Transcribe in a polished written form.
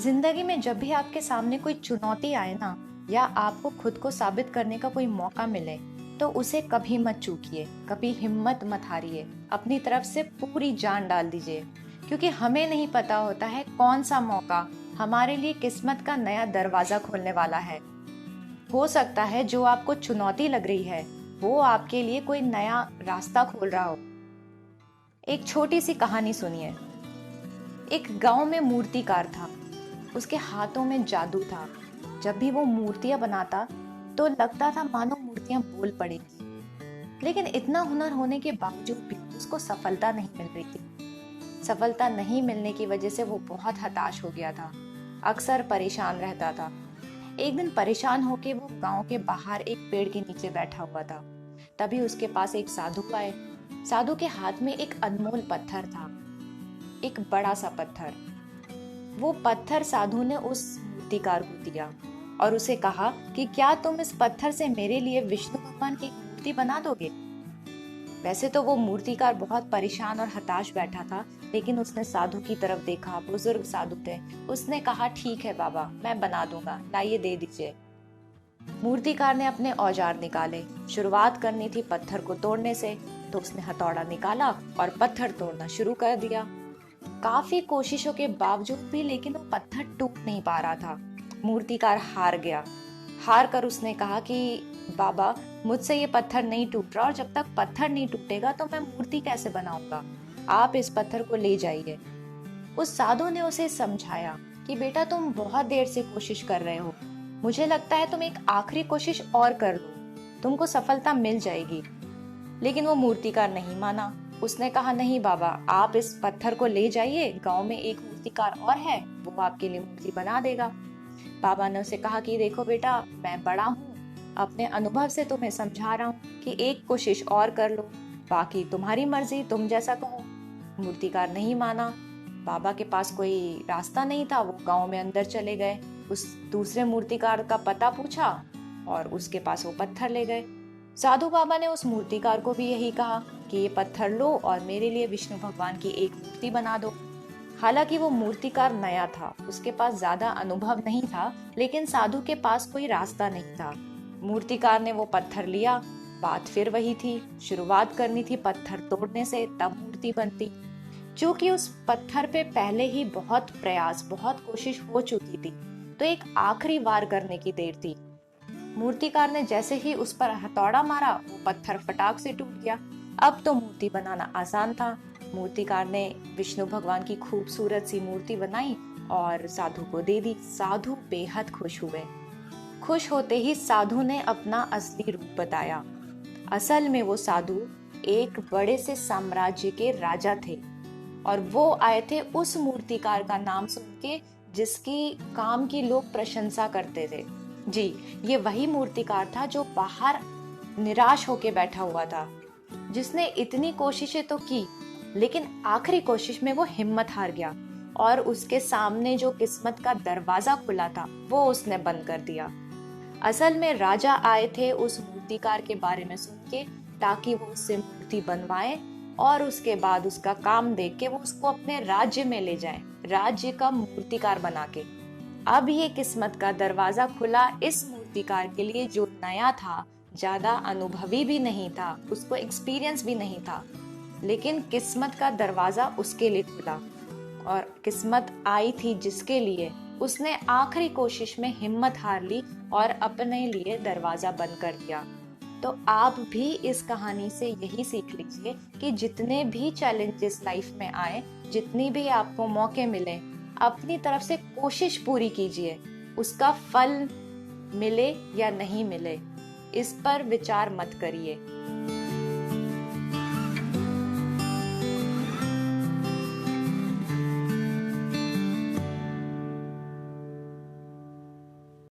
जिंदगी में जब भी आपके सामने कोई चुनौती आए ना, या आपको खुद को साबित करने का कोई मौका मिले, तो उसे कभी मत चूकिए, कभी हिम्मत मत हारिए, अपनी तरफ से पूरी जान डाल दीजिए। क्योंकि हमें नहीं पता होता है कौन सा मौका हमारे लिए किस्मत का नया दरवाजा खोलने वाला है। हो सकता है जो आपको चुनौती लग रही है वो आपके लिए कोई नया रास्ता खोल रहा हो। एक छोटी सी कहानी सुनिए। एक गांव में मूर्तिकार था। उसके हाथों में जादू था। जब भी वो मूर्तियां बनाता तो लगता था मानो मूर्तियां बोल पड़ेंगी। लेकिन इतना हुनर होने के बावजूद भी उसको सफलता नहीं मिल रही थी। सफलता नहीं मिलने की वजह से वो बहुत हताश हो गया था। अक्सर परेशान रहता था। एक दिन परेशान होके वो गांव के बाहर एक पेड़ के नीचे बैठा हुआ था। तभी उसके पास एक साधु आए। साधु के हाथ में एक अनमोल पत्थर था, एक बड़ा सा पत्थर। वो पत्थर साधु ने उस मूर्तिकार को दिया और उसे कहा कि क्या तुम इस पत्थर से मेरे लिए विष्णु भगवान की एक मूर्ति बना दोगे। वैसे तो वो मूर्तिकार बहुत परेशान और हताश बैठा था, लेकिन उसने साधु की तरफ देखा। बुजुर्ग साधु थे। उसने कहा, ठीक है बाबा, मैं बना दूंगा, लाइए दे दीजिए। मूर्तिकार ने अपने औजार निकाले। शुरुआत करनी थी पत्थर को तोड़ने से, तो उसने हथौड़ा निकाला और पत्थर तोड़ना शुरू कर दिया। काफी कोशिशों के बावजूद भी लेकिन वो पत्थर टूट नहीं पा रहा था। मूर्तिकार हार गया। हार कर उसने कहा कि बाबा, मुझसे ये पत्थर नहीं टूट रहा और जब तक पत्थर नहीं टूटेगा तो मैं मूर्ति कैसे बनाऊंगा। आप इस पत्थर को ले जाइए। उस साधु ने उसे समझाया कि बेटा, तुम बहुत देर से कोशिश कर रहे हो, मुझे लगता है तुम एक आखिरी कोशिश और कर लो, तुमको सफलता मिल जाएगी। लेकिन वो मूर्तिकार नहीं माना। उसने कहा, नहीं बाबा, आप इस पत्थर को ले जाइए, गांव में एक मूर्तिकार और है, वो आपके लिए मूर्ति बना देगा। बाबा ने उसे कहा कि देखो बेटा, मैं बड़ा हूँ, अपने अनुभव से तुम्हें समझा रहा हूँ कि एक कोशिश और कर लो, बाकी तुम्हारी मर्जी, तुम जैसा कहो। मूर्तिकार नहीं माना। बाबा के पास कोई रास्ता नहीं था। वो गांव में अंदर चले गए, उस दूसरे मूर्तिकार का पता पूछा और उसके पास वो पत्थर ले गए। साधु बाबा ने उस मूर्तिकार को भी यही कहा कि ये पत्थर लो और मेरे लिए विष्णु भगवान की एक मूर्ति बना दो। हालांकि वो मूर्तिकार नया था, उसके पास ज्यादा अनुभव नहीं था, लेकिन साधु के पास कोई रास्ता नहीं था। मूर्तिकार ने वो पत्थर लिया। बात फिर वही थी, शुरुआत करनी थी पत्थर तोड़ने से, तब मूर्ति बनती। क्योंकि उस पत्थर पे पहले ही बहुत प्रयास, बहुत कोशिश हो चुकी थी, तो एक आखिरी वार करने की देर थी। मूर्तिकार ने जैसे ही उस पर हथौड़ा मारा, वो पत्थर फटाक से टूट गया। अब तो मूर्ति बनाना आसान था। मूर्तिकार ने विष्णु भगवान की खूबसूरत सी मूर्ति बनाई और साधु को दे दी। साधु बेहद खुश हुए। खुश होते ही साधु ने अपना असली रूप बताया। असल में वो साधु एक बड़े से साम्राज्य के राजा थे और वो आए थे उस मूर्तिकार का नाम सुन के जिसकी काम की लोग प्रशंसा करते थे। जी, ये वही मूर्तिकार था जो बाहर निराश होके बैठा हुआ था, जिसने इतनी कोशिशें तो की, लेकिन आखिरी कोशिश में वो हिम्मत हार गया और उसके सामने जो किस्मत का दरवाजा खुला था वो उसने बंद कर दिया। असल में राजा आए थे उस मूर्तिकार के बारे में सुन के, ताकि वो उससे मूर्ति बनवाए और उसके बाद उसका काम देख के वो उसको अपने राज्य में ले जाए, राज्य का मूर्तिकार बना के। अब ये किस्मत का दरवाजा खुला इस मूर्तिकार के लिए जो नया था, ज्यादा अनुभवी भी नहीं था, उसको एक्सपीरियंस भी नहीं था, लेकिन किस्मत का दरवाजा उसके लिए खुला। और किस्मत आई थी जिसके लिए, उसने आखिरी कोशिश में हिम्मत हार ली और अपने लिए दरवाजा बंद कर दिया। तो आप भी इस कहानी से यही सीख लीजिए कि जितने भी चैलेंजेस लाइफ में आए, जितनी भी आपको मौके मिले, अपनी तरफ से कोशिश पूरी कीजिए। उसका फल मिले या नहीं मिले, इस पर विचार मत करिए।